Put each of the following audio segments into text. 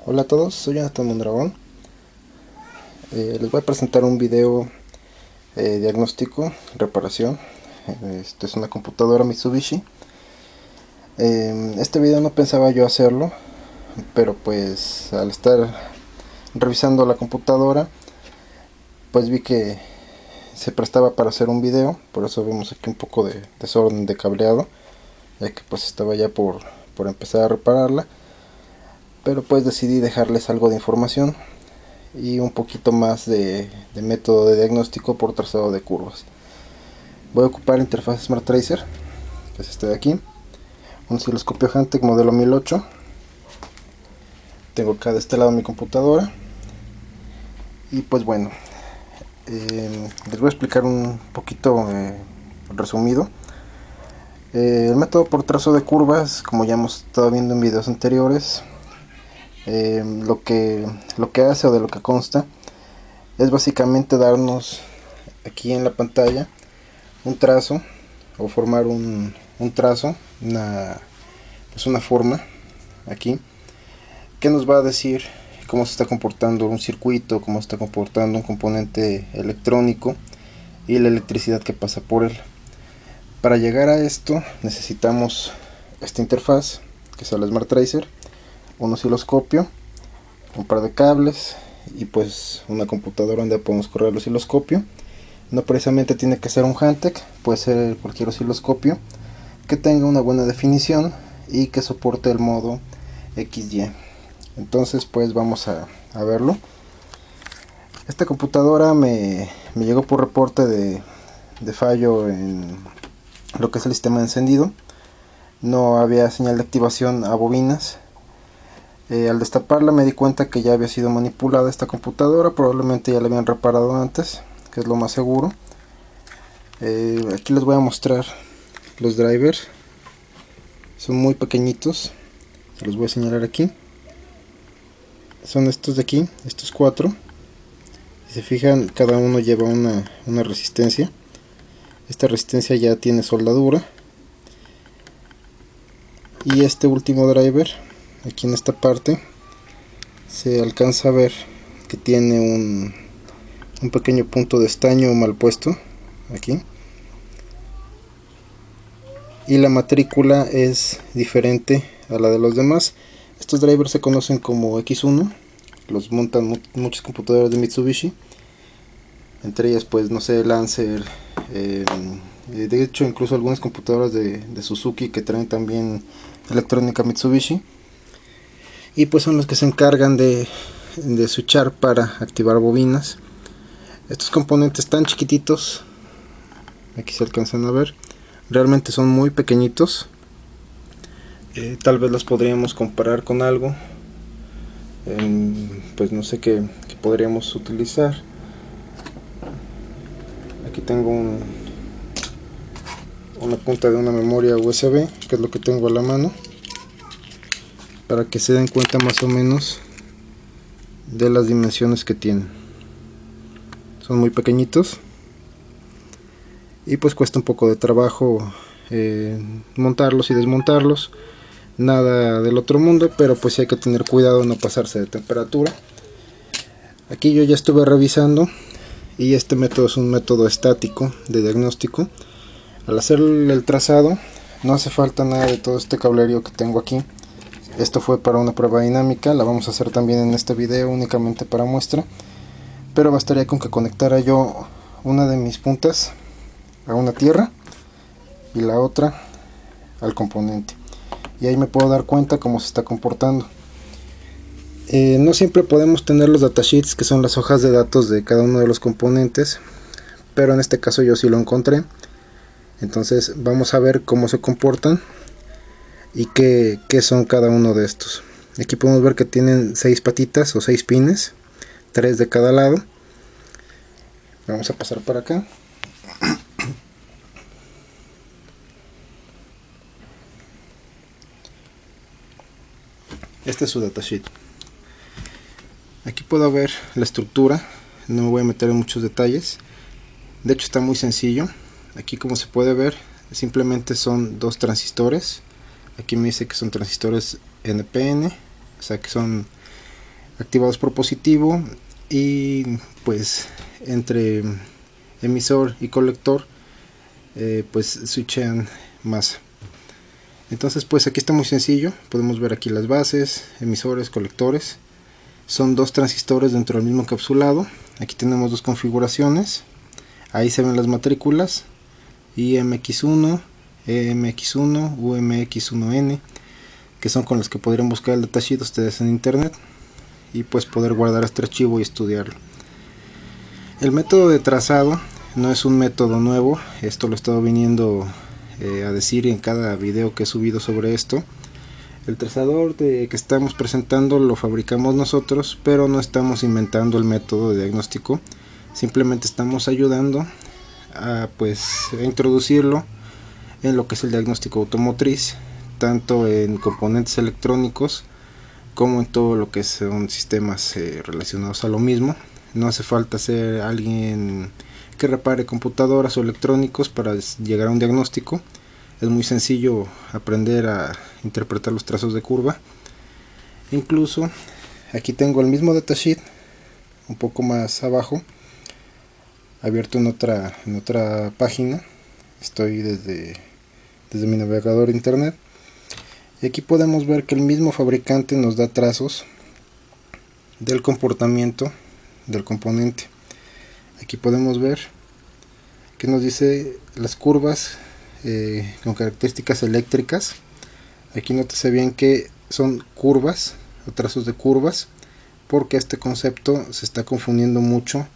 Hola a todos, soy Jonathan Mondragón. Les voy a presentar un video diagnóstico, reparación. Esto es una computadora Mitsubishi. Este video no pensaba yo hacerlo, pero pues al estar revisando la computadora, pues vi que se prestaba para hacer un video. Por eso vemos aquí un poco de desorden de cableado, ya que pues estaba ya por empezar a repararla. Pero pues decidí dejarles algo de información y un poquito más de método de diagnóstico por trazado de curvas. Voy a ocupar la interfaz Smart Tracer, que es este de aquí, un osciloscopio Hantek modelo 1008. Tengo acá de este lado mi computadora y pues bueno, les voy a explicar un poquito resumido. El método por trazo de curvas, como ya hemos estado viendo en videos anteriores, lo que hace o de lo que consta es básicamente darnos aquí en la pantalla un trazo o formar un trazo, una forma aquí que nos va a decir cómo se está comportando un circuito, cómo se está comportando un componente electrónico y la electricidad que pasa por él. Para llegar a esto necesitamos esta interfaz, que es el Smart Tracer, un osciloscopio, un par de cables y pues una computadora donde podemos correr el osciloscopio. No precisamente tiene que ser un Hantek, puede ser cualquier osciloscopio que tenga una buena definición y que soporte el modo XY. Entonces pues vamos a verlo. Esta computadora me llegó por reporte de fallo en lo que es el sistema de encendido. No había señal de activación a bobinas. Al destaparla me di cuenta que ya había sido manipulada esta computadora, probablemente ya la habían reparado antes, que es lo más seguro. Aquí les voy a mostrar los drivers, son muy pequeñitos, los voy a señalar aquí. Son estos de aquí, estos cuatro. Si se fijan, cada uno lleva una resistencia. Esta resistencia ya tiene soldadura. Y este último driver, aquí en esta parte, se alcanza a ver que tiene un pequeño punto de estaño mal puesto aquí, y la matrícula es diferente a la de los demás. Estos drivers se conocen como X1, los montan muchas computadoras de Mitsubishi, entre ellas pues no sé, Lancer, de hecho incluso algunas computadoras de Suzuki que traen también electrónica Mitsubishi, y pues son los que se encargan de switchar para activar bobinas. Estos componentes tan chiquititos, aquí se alcanzan a ver, realmente son muy pequeñitos. Tal vez los podríamos comparar con algo, pues no sé qué podríamos utilizar. Aquí tengo una punta de una memoria USB, que es lo que tengo a la mano, para que se den cuenta más o menos de las dimensiones que tienen. Son muy pequeñitos y pues cuesta un poco de trabajo montarlos y desmontarlos. Nada del otro mundo, pero pues sí hay que tener cuidado de no pasarse de temperatura. Aquí yo ya estuve revisando y este método es un método estático de diagnóstico. Al hacer el trazado no hace falta nada de todo este cablerío que tengo aquí. Esto fue para una prueba dinámica, la vamos a hacer también en este video únicamente para muestra, pero bastaría con que conectara yo una de mis puntas a una tierra y la otra al componente, y ahí me puedo dar cuenta cómo se está comportando. No siempre podemos tener los datasheets, que son las hojas de datos de cada uno de los componentes, pero en este caso yo sí lo encontré. Entonces vamos a ver cómo se comportan y qué son cada uno de estos. Aquí podemos ver que tienen 6 patitas o 6 pines, 3 de cada lado. Vamos a pasar para acá. Este es su datasheet. Aquí puedo ver la estructura, no me voy a meter en muchos detalles. De hecho está muy sencillo. Aquí, como se puede ver, simplemente son dos transistores. Aquí me dice que son transistores NPN, o sea que son activados por positivo, y pues entre emisor y colector pues switchean masa. Entonces pues aquí está muy sencillo, podemos ver aquí las bases, emisores, colectores. Son dos transistores dentro del mismo encapsulado. Aquí tenemos dos configuraciones, ahí se ven las matrículas: IMX1, EMX1, UMX1N, que son con las que podrían buscar el datasheet ustedes en internet y pues poder guardar este archivo y estudiarlo. El método de trazado no es un método nuevo, esto lo he estado viniendo a decir en cada video que he subido sobre esto. El trazador que estamos presentando lo fabricamos nosotros, pero no estamos inventando el método de diagnóstico, simplemente estamos ayudando a introducirlo en lo que es el diagnóstico automotriz, tanto en componentes electrónicos como en todo lo que son sistemas relacionados a lo mismo. No hace falta ser alguien que repare computadoras o electrónicos para llegar a un diagnóstico. Es muy sencillo aprender a interpretar los trazos de curva. Incluso aquí tengo el mismo datasheet un poco más abajo, abierto en otra página. Estoy desde mi navegador internet, y aquí podemos ver que el mismo fabricante nos da trazos del comportamiento del componente. Aquí podemos ver que nos dice las curvas con características eléctricas. Aquí nótese bien que son curvas o trazos de curvas, porque este concepto se está confundiendo mucho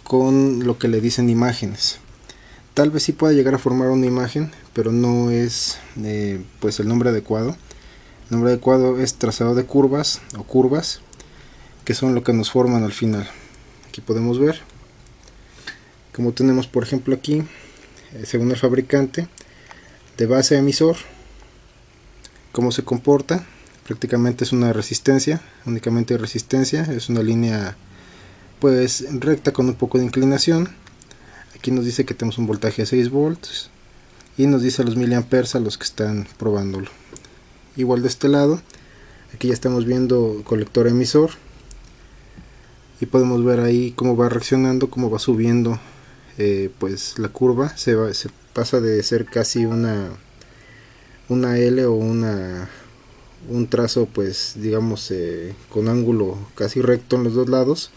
con lo que le dicen imágenes. Tal vez sí pueda llegar a formar una imagen, pero no es pues el nombre adecuado. El nombre adecuado es trazado de curvas o curvas, que son lo que nos forman al final. Aquí podemos ver como tenemos, por ejemplo, aquí según el fabricante, de base a emisor, cómo se comporta. Prácticamente es una resistencia, únicamente resistencia, es una línea pues recta con un poco de inclinación. Aquí nos dice que tenemos un voltaje de 6 volts y nos dice los miliamperes a los que están probándolo. Igual de este lado, aquí ya estamos viendo colector emisor, y podemos ver ahí cómo va reaccionando, cómo va subiendo pues la curva. Se pasa de ser casi una L o un trazo pues digamos con ángulo casi recto en los dos lados,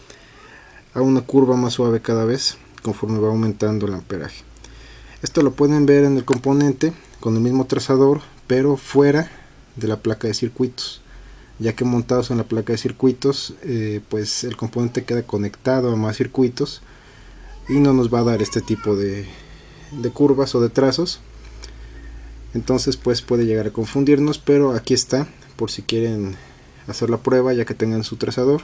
a una curva más suave cada vez conforme va aumentando el amperaje. Esto lo pueden ver en el componente con el mismo trazador, pero fuera de la placa de circuitos, ya que montados en la placa de circuitos pues el componente queda conectado a más circuitos y no nos va a dar este tipo de curvas o de trazos. Entonces pues puede llegar a confundirnos, pero aquí está por si quieren hacer la prueba, ya que tengan su trazador.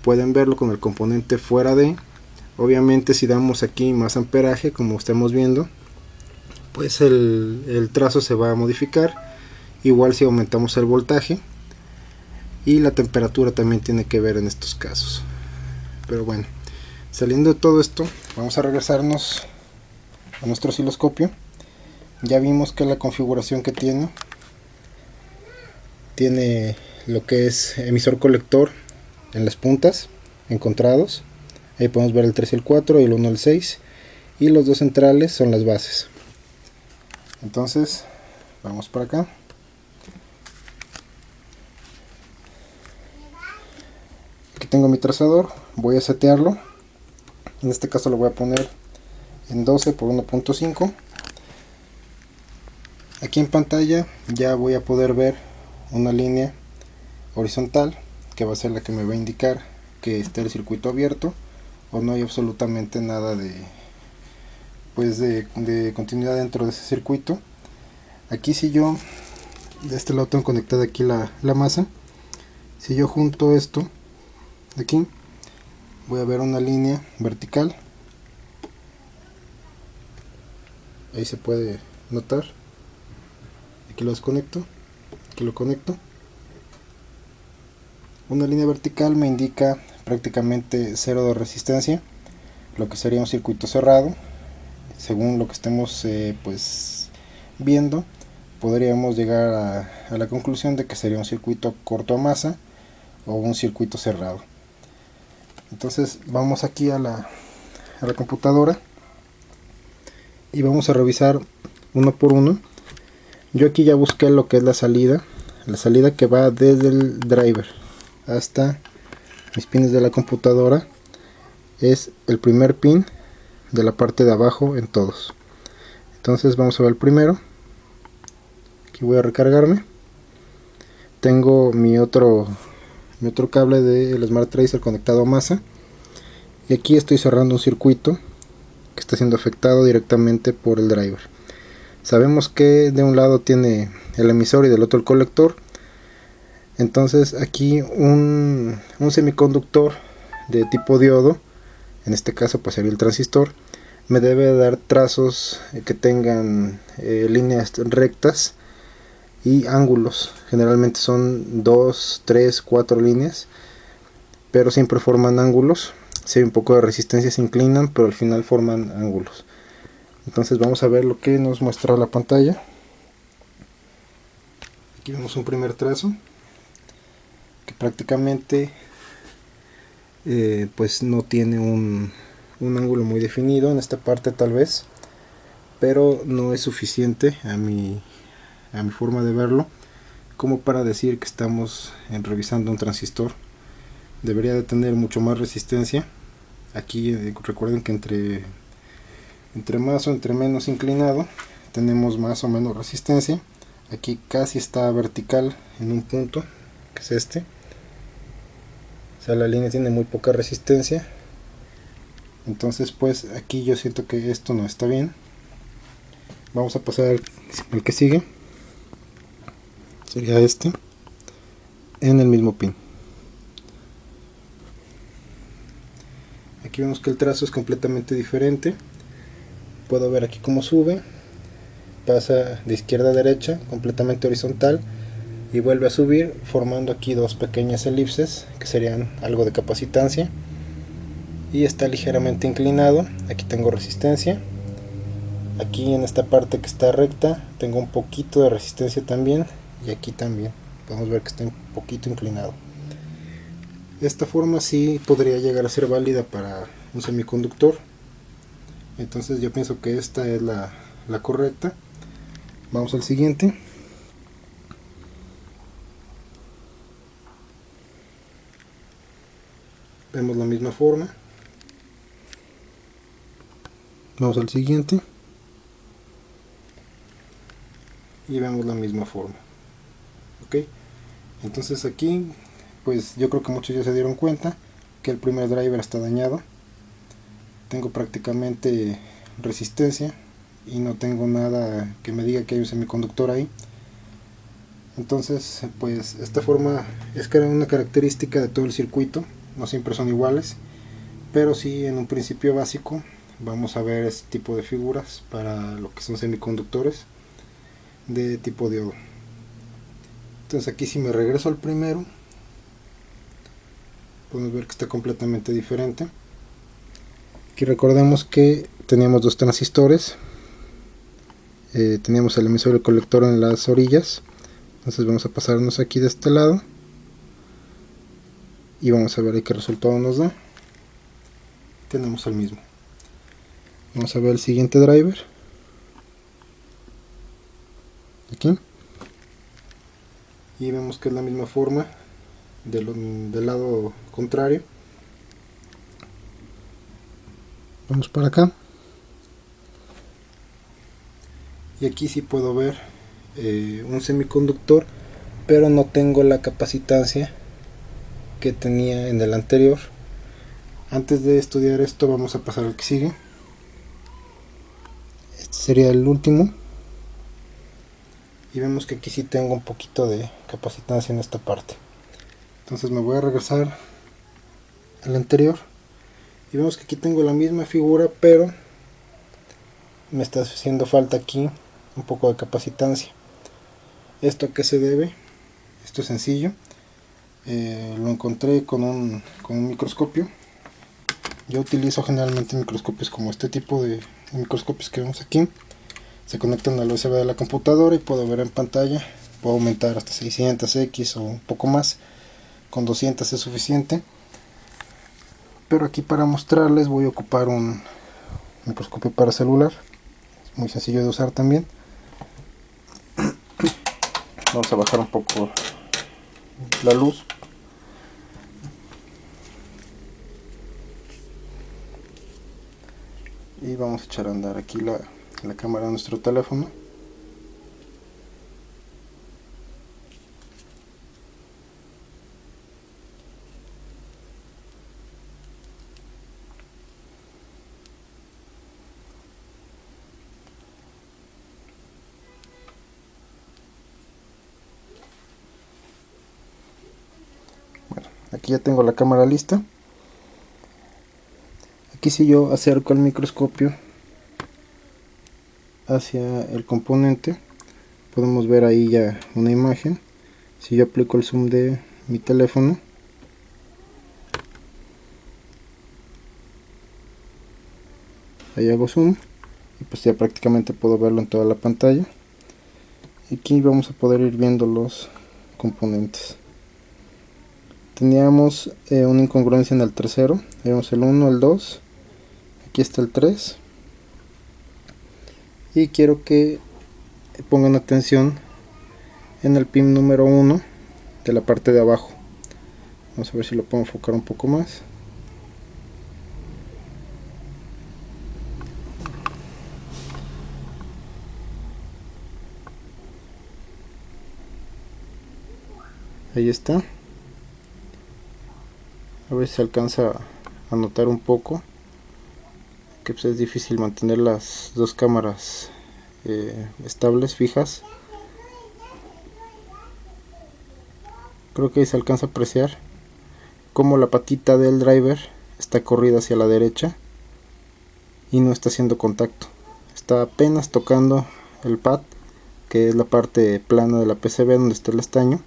Pueden verlo con el componente fuera de. Obviamente si damos aquí más amperaje, como estamos viendo, pues el trazo se va a modificar. Igual si aumentamos el voltaje, y la temperatura también tiene que ver en estos casos. Pero bueno, saliendo de todo esto, vamos a regresarnos a nuestro osciloscopio. Ya vimos que la configuración que tiene lo que es emisor colector en las puntas encontrados. Ahí podemos ver el 3 y el 4 y el 1 y el 6, y los dos centrales son las bases. Entonces vamos para acá. Aquí tengo mi trazador, voy a setearlo. En este caso lo voy a poner en 12 por 1.5. Aquí en pantalla ya voy a poder ver una línea horizontal que va a ser la que me va a indicar que esté el circuito abierto o no hay absolutamente nada de continuidad dentro de ese circuito. Aquí si yo de este lado tengo conectada aquí la masa, si yo junto esto de aquí, voy a ver una línea vertical, ahí se puede notar. Aquí lo desconecto, aquí lo conecto. Una línea vertical me indica prácticamente cero de resistencia, lo que sería un circuito cerrado. Según lo que estemos viendo, podríamos llegar a la conclusión de que sería un circuito corto a masa o un circuito cerrado. Entonces vamos aquí a la computadora y vamos a revisar uno por uno. Yo aquí ya busqué lo que es la salida que va desde el driver hasta mis pines de la computadora. Es el primer pin de la parte de abajo en todos. Entonces vamos a ver el primero. Aquí voy a recargarme. Tengo mi otro cable del Smart Tracer conectado a masa, y aquí estoy cerrando un circuito que está siendo afectado directamente por el driver. Sabemos que de un lado tiene el emisor y del otro el colector. Entonces aquí un semiconductor de tipo diodo, en este caso pues sería el transistor, me debe dar trazos que tengan líneas rectas y ángulos. Generalmente son 2, 3, 4 líneas, pero siempre forman ángulos. Si hay un poco de resistencia se inclinan, pero al final forman ángulos. Entonces vamos a ver lo que nos muestra la pantalla. Aquí vemos un primer trazo que prácticamente pues no tiene un ángulo muy definido en esta parte tal vez, pero no es suficiente a mi forma de verlo como para decir que estamos revisando un transistor. Debería de tener mucho más resistencia. Aquí recuerden que entre más o entre menos inclinado tenemos más o menos resistencia. Aquí casi está vertical en un punto, que es este. O sea, la línea tiene muy poca resistencia. Entonces pues aquí yo siento que esto no está bien. Vamos a pasar al que sigue. Sería este, en el mismo pin. Aquí vemos que el trazo es completamente diferente. Puedo ver aquí cómo sube, pasa de izquierda a derecha completamente horizontal y vuelve a subir, formando aquí dos pequeñas elipses que serían algo de capacitancia, y está ligeramente inclinado. Aquí tengo resistencia. Aquí en esta parte que está recta tengo un poquito de resistencia también, y aquí también podemos ver que está un poquito inclinado. Esta forma sí podría llegar a ser válida para un semiconductor. Entonces yo pienso que esta es la correcta. Vamos al siguiente. Vemos la misma forma. Vamos al siguiente. Y vemos la misma forma. Ok. Entonces aquí pues yo creo que muchos ya se dieron cuenta que el primer driver está dañado. Tengo prácticamente resistencia y no tengo nada que me diga que hay un semiconductor ahí. Entonces pues esta forma es una característica de todo el circuito. No siempre son iguales, pero sí en un principio básico vamos a ver este tipo de figuras para lo que son semiconductores de tipo diodo. Entonces aquí si me regreso al primero, podemos ver que está completamente diferente. Aquí recordemos que teníamos dos transistores, teníamos el emisor y el colector en las orillas. Entonces vamos a pasarnos aquí de este lado y vamos a ver qué resultado nos da. Tenemos el mismo. Vamos a ver el siguiente driver aquí, y vemos que es la misma forma del lado contrario. Vamos para acá y aquí sí puedo ver un semiconductor, pero no tengo la capacitancia que tenía en el anterior. Antes de estudiar esto vamos a pasar al que sigue. Este sería el último y vemos que aquí sí tengo un poquito de capacitancia en esta parte. Entonces me voy a regresar al anterior y vemos que aquí tengo la misma figura, pero me está haciendo falta aquí un poco de capacitancia. ¿Esto a qué se debe? Esto es sencillo. Lo encontré con un microscopio. Yo utilizo generalmente microscopios como este tipo de microscopios que vemos aquí. Se conectan al USB de la computadora y puedo ver en pantalla. Puedo aumentar hasta 600x o un poco más. con 200 es suficiente, pero aquí para mostrarles voy a ocupar un microscopio para celular, es muy sencillo de usar también. Vamos a bajar un poco la luz. Y vamos a echar a andar aquí la cámara de nuestro teléfono. Bueno, aquí ya tengo la cámara lista. Aquí si yo acerco el microscopio hacia el componente, podemos ver ahí ya una imagen. Si yo aplico el zoom de mi teléfono, ahí hago zoom y pues ya prácticamente puedo verlo en toda la pantalla. Aquí vamos a poder ir viendo los componentes. Teníamos una incongruencia en el tercero, vemos el 1, el 2, aquí está el 3, y quiero que pongan atención en el pin número 1 de la parte de abajo. Vamos a ver si lo puedo enfocar un poco más. Ahí está. A ver si se alcanza a notar un poco que pues es difícil mantener las dos cámaras estables, fijas. Creo que ahí se alcanza a apreciar como la patita del driver está corrida hacia la derecha y no está haciendo contacto, está apenas tocando el pad, que es la parte plana de la PCB donde está el estaño.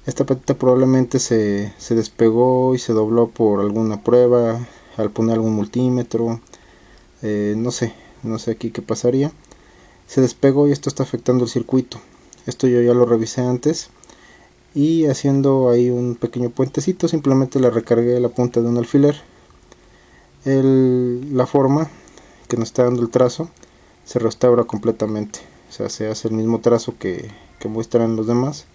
Esta patita probablemente se despegó y se dobló por alguna prueba, al poner algún multímetro, no sé aquí qué pasaría. Se despegó y esto está afectando el circuito. Esto yo ya lo revisé antes, y haciendo ahí un pequeño puentecito simplemente le recargué la punta de un alfiler. La forma que nos está dando el trazo se restaura completamente, o sea, se hace el mismo trazo que muestran los demás.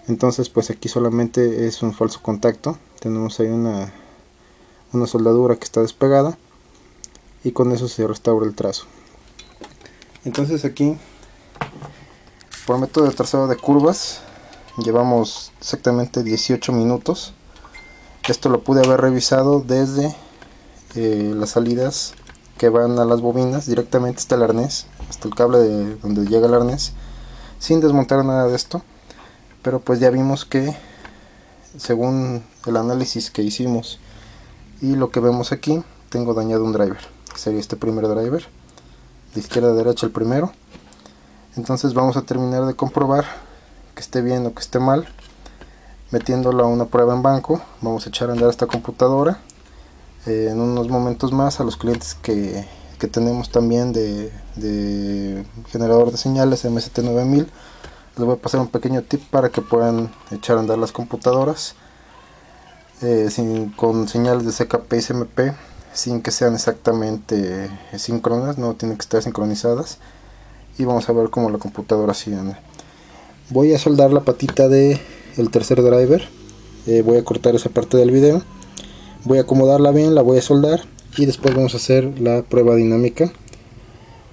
Entonces pues aquí solamente es un falso contacto, tenemos ahí una soldadura que está despegada y con eso se restaura el trazo. Entonces aquí por método de trazado de curvas llevamos exactamente 18 minutos. Esto lo pude haber revisado desde las salidas que van a las bobinas directamente hasta el arnés, hasta el cable de donde llega el arnés, sin desmontar nada de esto. Pero pues ya vimos que según el análisis que hicimos y lo que vemos aquí, tengo dañado un driver, que sería este primer driver, de izquierda a derecha el primero. Entonces vamos a terminar de comprobar que esté bien o que esté mal metiéndolo a una prueba en banco. Vamos a echar a andar esta computadora. En unos momentos más a los clientes que tenemos también de generador de señales MST9000 les voy a pasar un pequeño tip para que puedan echar a andar las computadoras con señales de CKP y CMP, sin que sean exactamente síncronas, no tienen que estar sincronizadas, y vamos a ver cómo la computadora sí anda. Voy a soldar la patita del tercer driver, voy a cortar esa parte del video, voy a acomodarla bien, la voy a soldar y después vamos a hacer la prueba dinámica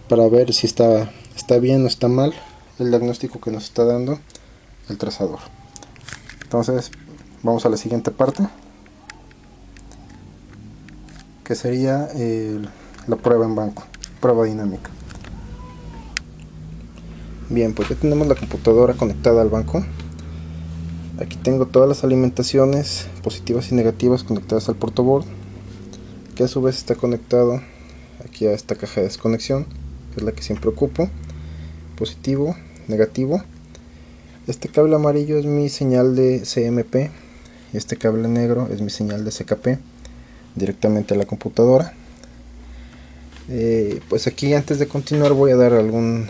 para ver si está bien o está mal el diagnóstico que nos está dando el trazador. Entonces vamos a la siguiente parte, que sería la prueba en banco, prueba dinámica. Bien, pues ya tenemos la computadora conectada al banco. Aquí tengo todas las alimentaciones positivas y negativas conectadas al protoboard, que a su vez está conectado aquí a esta caja de desconexión, que es la que siempre ocupo. Positivo, negativo. Este cable amarillo es mi señal de CMP y este cable negro es mi señal de CKP directamente a la computadora. Pues aquí, antes de continuar, voy a dar algún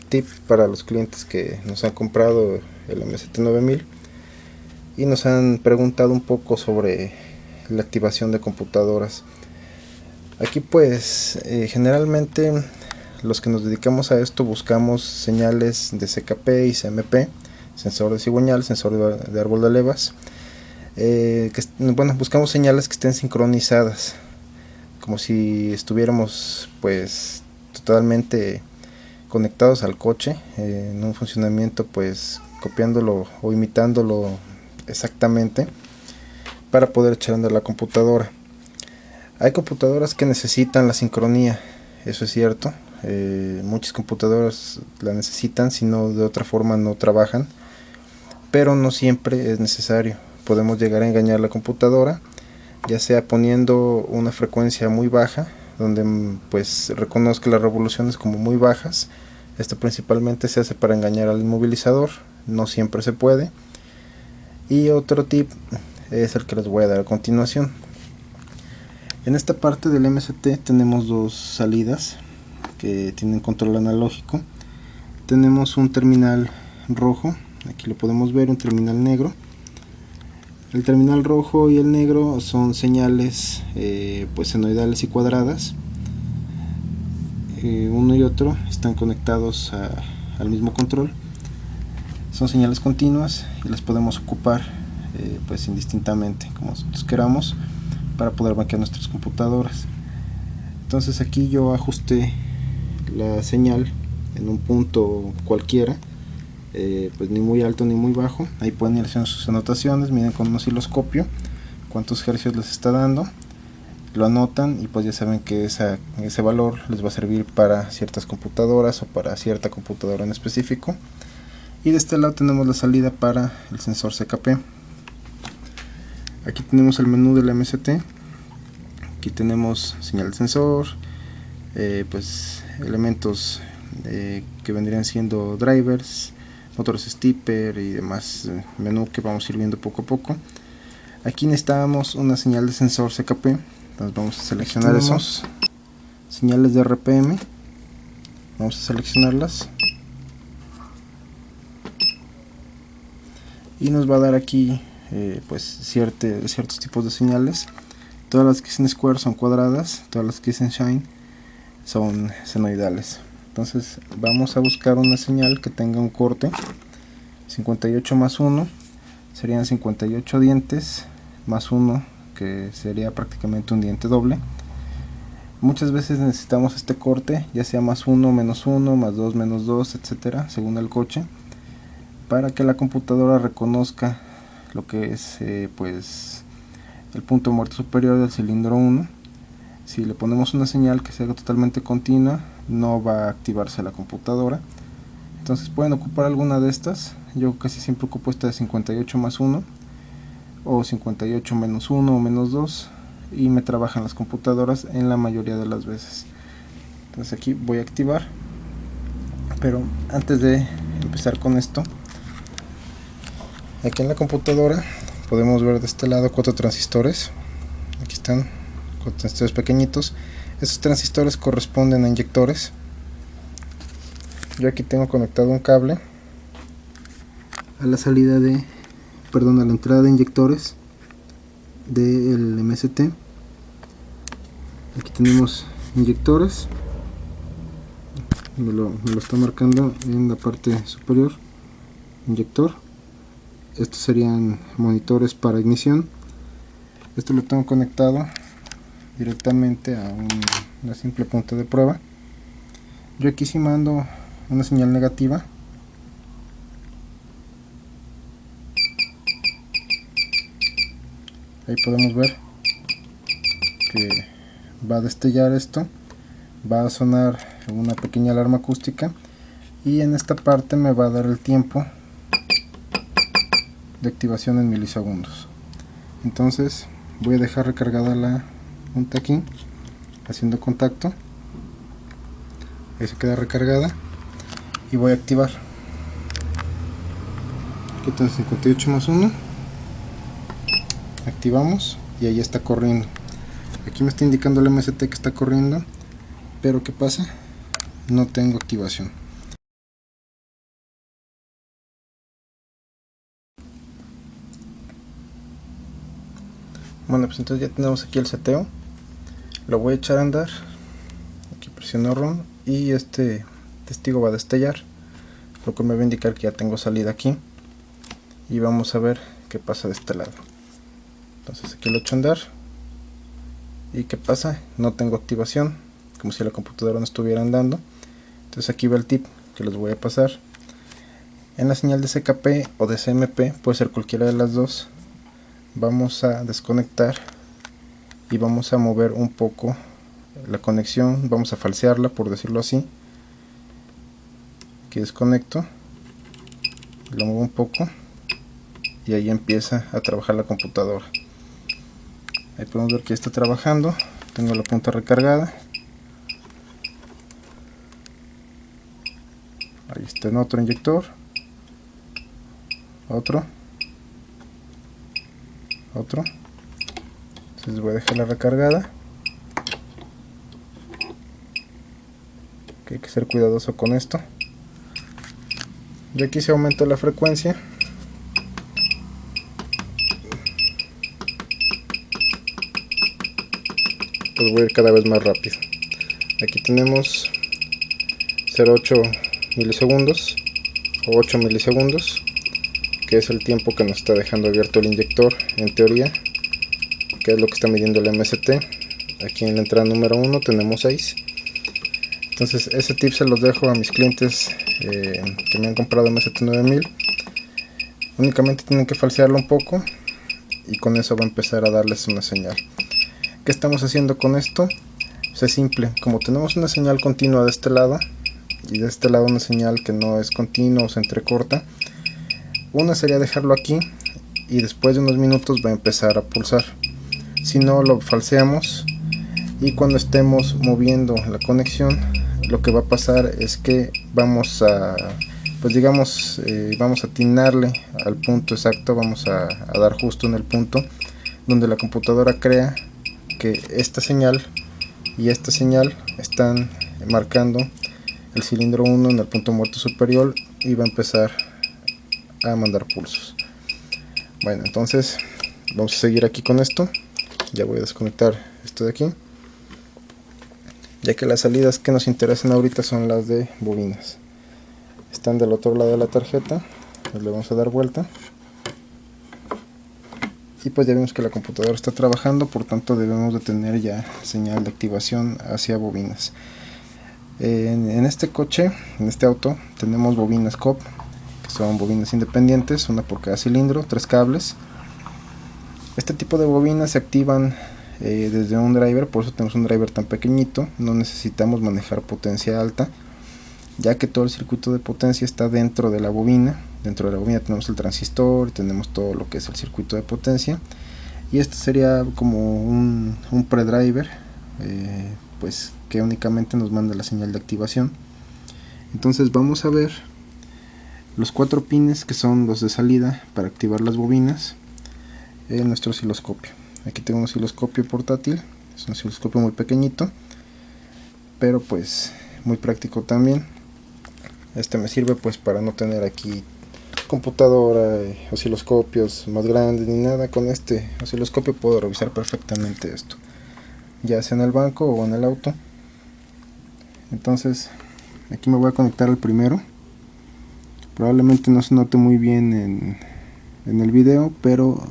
tip para los clientes que nos han comprado el MST9000. y nos han preguntado un poco sobre la activación de computadoras. Aquí pues generalmente los que nos dedicamos a esto buscamos señales de CKP y CMP, sensor de cigüeñal, sensor de árbol de levas. Buscamos señales que estén sincronizadas, como si estuviéramos pues totalmente conectados al coche, en un funcionamiento pues copiándolo o imitándolo exactamente para poder echar a andar la computadora. Hay computadoras que necesitan la sincronía, eso es cierto. Muchas computadoras la necesitan, si no de otra forma no trabajan, pero no siempre es necesario. Podemos llegar a engañar la computadora, ya sea poniendo una frecuencia muy baja, donde pues reconozca las revoluciones como muy bajas. Esto principalmente se hace para engañar al inmovilizador, no siempre se puede. Y otro tip es el que les voy a dar a continuación. En esta parte del MST tenemos dos salidas que tienen control analógico. Tenemos un terminal rojo, aquí lo podemos ver, un terminal negro. El terminal rojo y el negro son señales pues senoidales y cuadradas. Uno y otro están conectados al mismo control. Son señales continuas y las podemos ocupar pues indistintamente como nosotros queramos para poder banquear nuestras computadoras. Entonces aquí yo ajusté la señal en un punto cualquiera, pues ni muy alto ni muy bajo. Ahí pueden ir haciendo sus anotaciones, miren con un osciloscopio cuántos hercios les está dando, lo anotan y pues ya saben que ese valor les va a servir para ciertas computadoras o para cierta computadora en específico. Y de este lado tenemos la salida para el sensor CKP. Aquí tenemos el menú del MST. Aquí tenemos señal de sensor, pues elementos que vendrían siendo drivers, motores stepper y demás menú que vamos a ir viendo poco a poco. Aquí necesitamos una señal de sensor CKP, entonces vamos a seleccionar esos señales de RPM, vamos a seleccionarlas y nos va a dar aquí pues ciertos tipos de señales. Todas las que dicen square son cuadradas, todas las que dicen shine son senoidales. Entonces vamos a buscar una señal que tenga un corte 58 más 1 serían 58 dientes más 1, que sería prácticamente un diente doble. Muchas veces necesitamos este corte, ya sea más 1, menos 1, más 2, menos 2, etcétera, según el coche, para que la computadora reconozca lo que es pues el punto de muerte superior del cilindro 1. Si le ponemos una señal que sea totalmente continua, no va a activarse la computadora. Entonces pueden ocupar alguna de estas. Yo casi siempre ocupo esta de 58 más 1 o 58 menos 1 o menos 2 y me trabajan las computadoras en la mayoría de las veces. Entonces aquí voy a activar, pero antes de empezar con esto, aquí en la computadora podemos ver de este lado 4 transistores. Aquí están 4 transistores pequeñitos. Estos transistores corresponden a inyectores. Yo aquí tengo conectado un cable a la salida de, a la entrada de inyectores del MST. Aquí tenemos inyectores, me lo está marcando en la parte superior, inyector. Estos serían monitores para ignición. Esto lo tengo conectado directamente a una simple punta de prueba. Yo aquí sí mando una señal negativa. Ahí podemos ver que va a destellar esto, va a sonar una pequeña alarma acústica y en esta parte me va a dar el tiempo de activación en milisegundos. Entonces voy a dejar recargada la punta aquí, haciendo contacto. Ahí se queda recargada y voy a activar. Aquí tengo 58 más 1, activamos y ahí está corriendo. Aquí me está indicando el MST que está corriendo, pero ¿qué pasa? No tengo activación. Bueno, pues entonces ya tenemos aquí el seteo. Lo voy a echar a andar. Aquí presiono ROM y este testigo va a destellar, lo que me va a indicar que ya tengo salida aquí. Y vamos a ver qué pasa de este lado. Entonces aquí lo echo a andar. ¿Y qué pasa? No tengo activación, como si la computadora no estuviera andando. Entonces aquí va el tip que les voy a pasar. En la señal de CKP o de CMP, puede ser cualquiera de las dos, vamos a desconectar y vamos a mover un poco la conexión, vamos a falsearla, por decirlo así. Aquí desconecto, lo muevo un poco y ahí empieza a trabajar la computadora. Ahí podemos ver que ya está trabajando. Tengo la punta recargada. Ahí está en otro inyector, otro. Entonces voy a dejarla recargada. Que hay que ser cuidadoso con esto. Y aquí se aumentó la frecuencia. Pues voy a ir cada vez más rápido. Aquí tenemos 0.8 milisegundos o 8 milisegundos, que es el tiempo que nos está dejando abierto el inyector en teoría, que es lo que está midiendo el MST. Aquí en la entrada número 1 tenemos 6. Entonces ese tip se los dejo a mis clientes que me han comprado MST 9000. Únicamente tienen que falsearlo un poco y con eso va a empezar a darles una señal. ¿Qué estamos haciendo con esto? Pues es simple, como tenemos una señal continua de este lado y de este lado una señal que no es continua o se entrecorta, una sería dejarlo aquí y después de unos minutos va a empezar a pulsar. Si no, lo falseamos y cuando estemos moviendo la conexión, lo que va a pasar es que vamos a, pues digamos, vamos a atinarle al punto exacto, vamos a dar justo en el punto donde la computadora crea que esta señal y esta señal están marcando el cilindro 1 en el punto muerto superior y va a empezar a mandar pulsos. Bueno, entonces vamos a seguir aquí con esto. Ya voy a desconectar esto de aquí, ya que las salidas que nos interesan ahorita son las de bobinas. Están del otro lado de la tarjeta. Le vamos a dar vuelta y pues ya vemos que la computadora está trabajando, por tanto debemos de tener ya señal de activación hacia bobinas. En este coche, en este auto, tenemos bobinas COP, que son bobinas independientes, una por cada cilindro, 3 cables. Este tipo de bobinas se activan desde un driver, por eso tenemos un driver tan pequeñito. No necesitamos manejar potencia alta, ya que todo el circuito de potencia está dentro de la bobina. Dentro de la bobina tenemos el transistor, tenemos todo lo que es el circuito de potencia, y este sería como un predriver, pues que únicamente nos manda la señal de activación. Entonces vamos a ver los 4 pines que son los de salida para activar las bobinas en nuestro osciloscopio. Aquí tengo un osciloscopio portátil, es un osciloscopio muy pequeñito, pero pues muy práctico también. Este me sirve pues para no tener aquí computadora, osciloscopios más grandes ni nada. Con este osciloscopio puedo revisar perfectamente esto, ya sea en el banco o en el auto. Entonces aquí me voy a conectar al primero. Probablemente no se note muy bien en el video, pero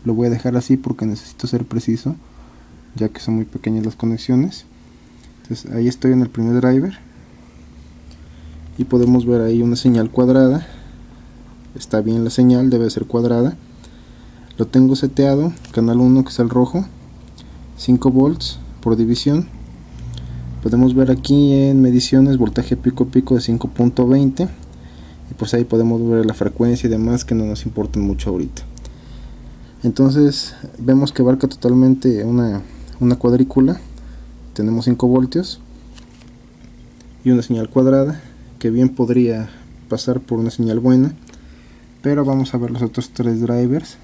lo voy a dejar así porque necesito ser preciso, ya que son muy pequeñas las conexiones. Entonces ahí estoy en el primer driver y podemos ver ahí una señal cuadrada. Está bien la señal, debe ser cuadrada. Lo tengo seteado, canal 1 que es el rojo, 5 volts por división. Podemos ver aquí en mediciones voltaje pico a pico de 5.20 y pues ahí podemos ver la frecuencia y demás que no nos importan mucho ahorita. Entonces vemos que abarca totalmente una cuadrícula. Tenemos 5 voltios y una señal cuadrada que bien podría pasar por una señal buena, pero vamos a ver los otros 3 drivers.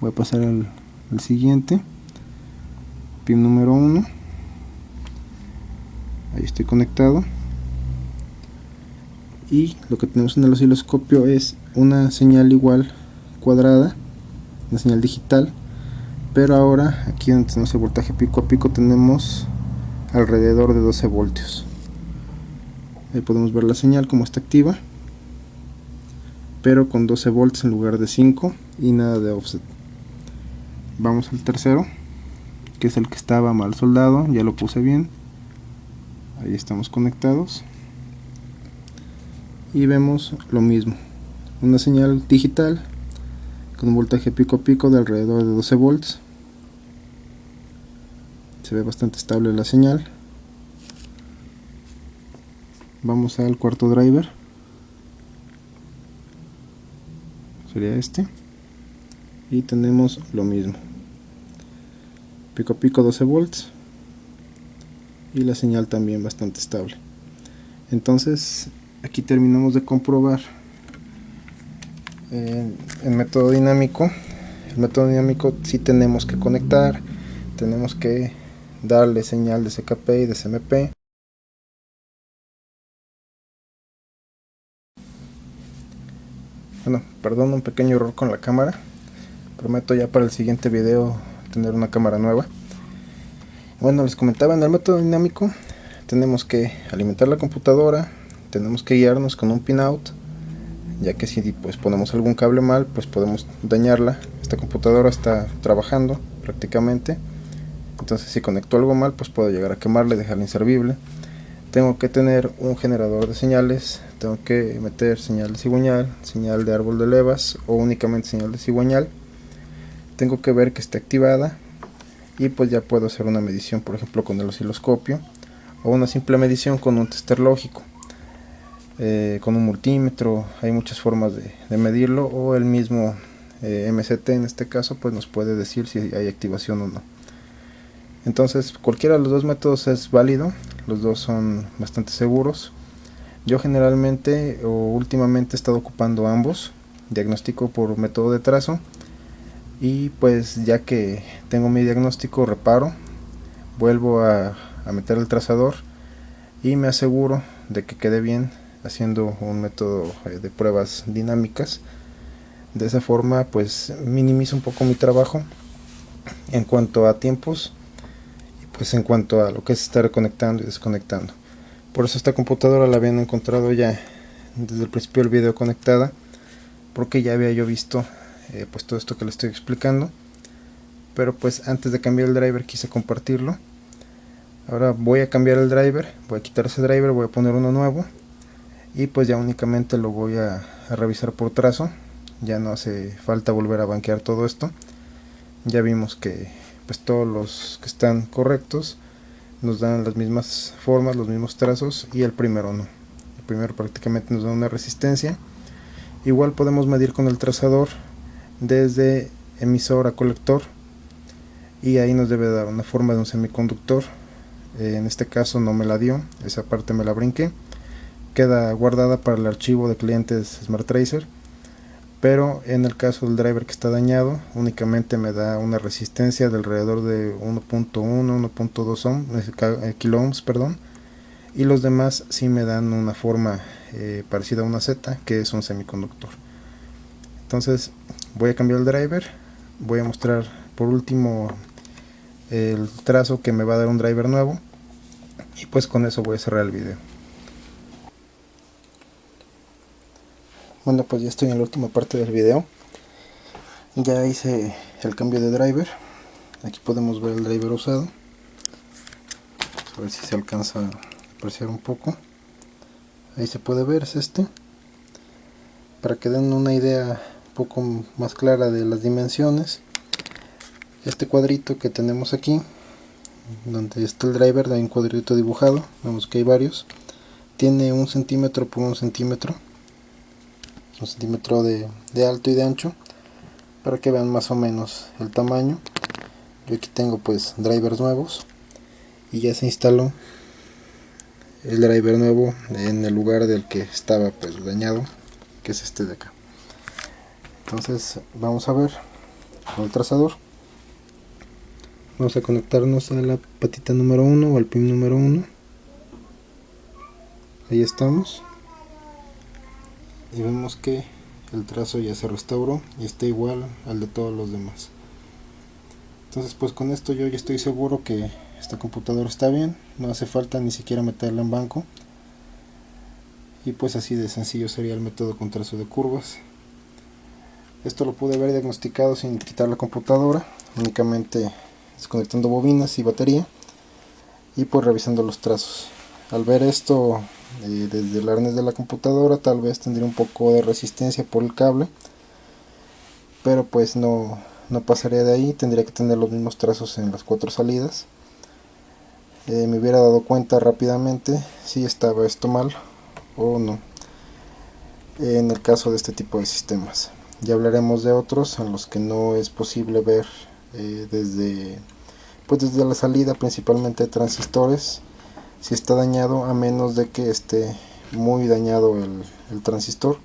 Voy a pasar al siguiente, pin número 1. Ahí estoy conectado y lo que tenemos en el osciloscopio es una señal igual cuadrada, una señal digital, pero ahora aquí donde tenemos el voltaje pico a pico tenemos alrededor de 12 voltios. Ahí podemos ver la señal como está activa, pero con 12 volts en lugar de 5 y nada de offset. Vamos al tercero, que es el que estaba mal soldado, ya lo puse bien. Ahí estamos conectados y vemos lo mismo, una señal digital con un voltaje pico a pico de alrededor de 12 volts. Se ve bastante estable la señal. Vamos al cuarto driver, sería este, y tenemos lo mismo, pico a pico 12 volts y la señal también bastante estable. Entonces aquí terminamos de comprobar el método dinámico. El método dinámico sí tenemos que conectar, tenemos que darle señal de CKP y de CMP. Bueno, perdón, un pequeño error con la cámara. Prometo ya para el siguiente video tener una cámara nueva. Bueno, les comentaba, en el método dinámico tenemos que alimentar la computadora, tenemos que guiarnos con un pinout, ya que si pues ponemos algún cable mal, pues podemos dañarla. Esta computadora está trabajando prácticamente, entonces si conecto algo mal, pues puedo llegar a quemarla y dejarla inservible. Tengo que tener un generador de señales, tengo que meter señal de cigüeñal, señal de árbol de levas o únicamente señal de cigüeñal. Tengo que ver que esté activada y pues ya puedo hacer una medición, por ejemplo con el osciloscopio, o una simple medición con un tester lógico, con un multímetro. Hay muchas formas de medirlo, o el mismo MCT en este caso pues nos puede decir si hay activación o no. Entonces cualquiera de los dos métodos es válido, los dos son bastante seguros. Yo generalmente o últimamente he estado ocupando ambos, diagnóstico por método de trazo, y pues ya que tengo mi diagnóstico reparo, vuelvo a meter el trazador y me aseguro de que quede bien haciendo un método de pruebas dinámicas. De esa forma pues minimizo un poco mi trabajo en cuanto a tiempos y pues en cuanto a lo que es estar conectando y desconectando. Por eso esta computadora la habían encontrado ya desde el principio del video conectada, porque ya había yo visto pues todo esto que les estoy explicando, pero pues antes de cambiar el driver quise compartirlo. Ahora voy a cambiar el driver, voy a quitar ese driver, voy a poner uno nuevo y pues ya únicamente lo voy a revisar por trazo. Ya no hace falta volver a banquear todo esto. Ya vimos que pues todos los que están correctos nos dan las mismas formas, los mismos trazos, y el primero no. El primero prácticamente nos da una resistencia. Igual podemos medir con el trazador desde emisor a colector y ahí nos debe dar una forma de un semiconductor. En este caso no me la dio, esa parte me la brinqué, queda guardada para el archivo de clientes Smart Tracer, pero en el caso del driver que está dañado únicamente me da una resistencia de alrededor de 1.1 1.2 kilo ohms, perdón, y los demás sí me dan una forma parecida a una Z, que es un semiconductor. Entonces voy a cambiar el driver, voy a mostrar por último el trazo que me va a dar un driver nuevo, y pues con eso voy a cerrar el video. Bueno, pues ya estoy en la última parte del video. Ya hice el cambio de driver. Aquí podemos ver el driver usado. A ver si se alcanza a apreciar un poco. Ahí se puede ver, es este. Para que den una idea un poco más clara de las dimensiones, este cuadrito que tenemos aquí, donde está el driver, hay un cuadrito dibujado, vemos que hay varios. Tiene 1 centímetro por 1 centímetro. 1 centímetro de alto y de ancho, para que vean más o menos el tamaño. Yo aquí tengo pues drivers nuevos y ya se instaló el driver nuevo en el lugar del que estaba pues dañado, que es este de acá. Entonces vamos a ver con el trazador. Vamos a conectarnos a la patita número 1 o al pin número 1. Ahí estamos. Y vemos que el trazo ya se restauró y está igual al de todos los demás. Entonces pues con esto yo ya estoy seguro que esta computadora está bien, no hace falta ni siquiera meterla en banco. Y pues así de sencillo sería el método con trazo de curvas. Esto lo pude haber diagnosticado sin quitar la computadora, únicamente desconectando bobinas y batería y pues revisando los trazos. Al ver esto desde el arnés de la computadora, tal vez tendría un poco de resistencia por el cable, pero pues no pasaría de ahí. Tendría que tener los mismos trazos en las 4 salidas. Me hubiera dado cuenta rápidamente si estaba esto mal o no, en el caso de este tipo de sistemas. Ya hablaremos de otros en los que no es posible ver desde la salida, principalmente de transistores, si está dañado, a menos de que esté muy dañado el transistor,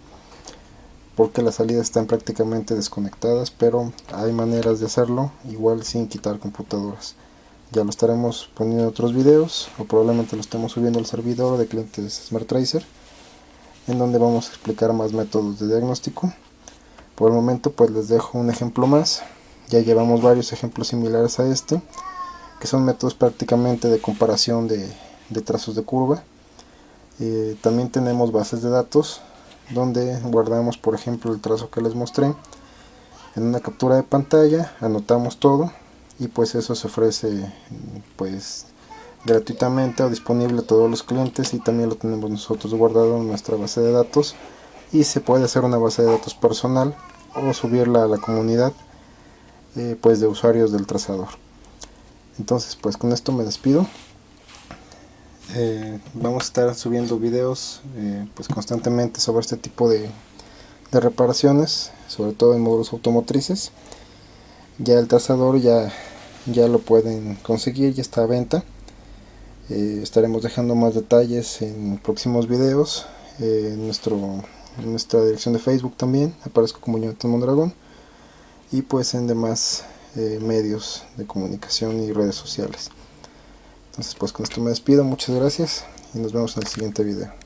porque las salidas están prácticamente desconectadas, pero hay maneras de hacerlo igual sin quitar computadoras. Ya lo estaremos poniendo en otros videos, o probablemente lo estemos subiendo al servidor de clientes Smart Tracer, en donde vamos a explicar más métodos de diagnóstico. Por el momento pues les dejo un ejemplo más. Ya llevamos varios ejemplos similares a este, que son métodos prácticamente de comparación de trazos de curva. También tenemos bases de datos donde guardamos, por ejemplo, el trazo que les mostré en una captura de pantalla, anotamos todo y pues eso se ofrece pues gratuitamente o disponible a todos los clientes, y también lo tenemos nosotros guardado en nuestra base de datos, y se puede hacer una base de datos personal o subirla a la comunidad pues de usuarios del trazador. Entonces pues con esto me despido. Vamos a estar subiendo videos pues constantemente sobre este tipo de reparaciones, sobre todo en módulos automotrices. Ya el trazador ya lo pueden conseguir, ya está a venta. Estaremos dejando más detalles en próximos videos. En nuestra dirección de Facebook también aparezco como Jonathan Mondragón, y pues en demás medios de comunicación y redes sociales. Entonces pues con esto me despido, muchas gracias y nos vemos en el siguiente video.